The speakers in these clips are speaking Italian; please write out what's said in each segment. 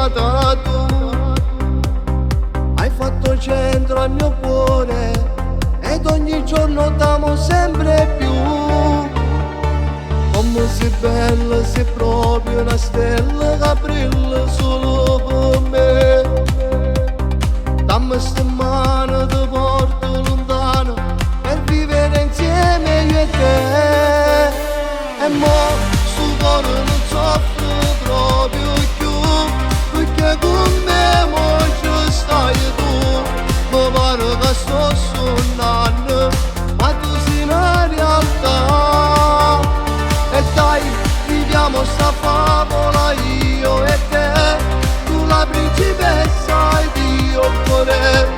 diventata tu. Hai fatto centro al mio cuore ed ogni giorno t'amo sempre più. Come sei bella, sei proprio una stella che brilla solo per me. Dammi ste mani, ti porto lontano per vivere insieme io e te. E mo sul cuore non soffro proprio più, perché con me mo ci stai tu. Mi pare che sto sognando, ma tu sei una realtà. E dai, viviamo sta favola io e te, tu la principessa ed io il cuore.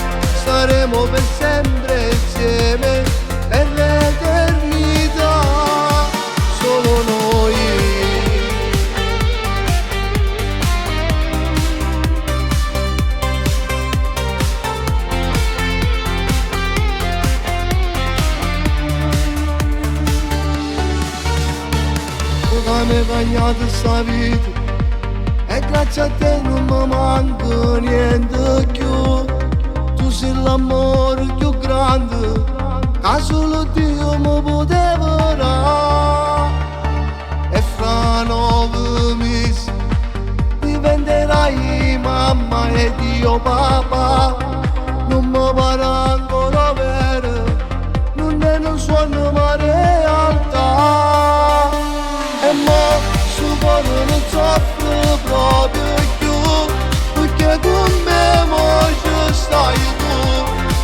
Staremo per sempre insieme, per l'eternità, solo noi. Mi hai bagnato sta vita e grazie a te non mi manca niente più. Tu sei l'amore più grande che solo Dio mi poteva dare. E fra 9 mesi diventerai mamma ed io papà. Non mi pare ancora vero, non è un sogno ma realtà. E mo su cuore non soffro proprio più, perché con me mo ci stai tu.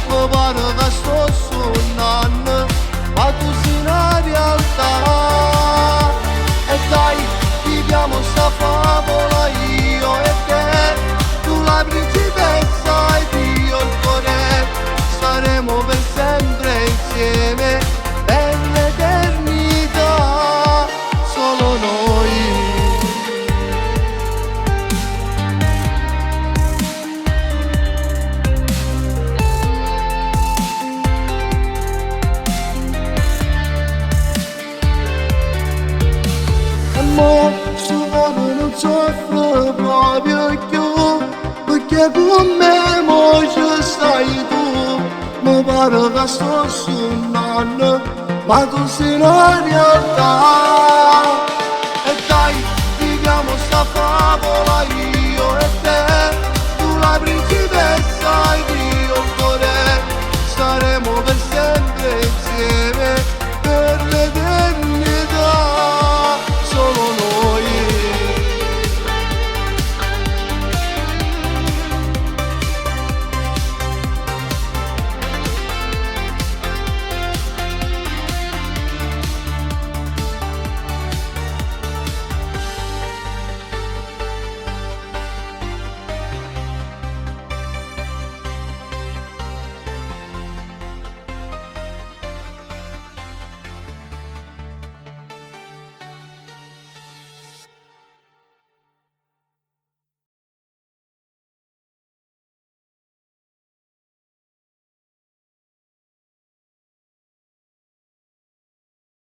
Mi pare che sto sognando, ma tu sei una realtà. E dai, viviamo sta favola io e te, tu la principessa ed io il cuore. Staremo per sempre insieme, per l'eternità, solo noi. E mo su cuore non soffro proprio più, perché con me mo ci stai tu. Mi pare che sto sognando, ma tu sei una realtà.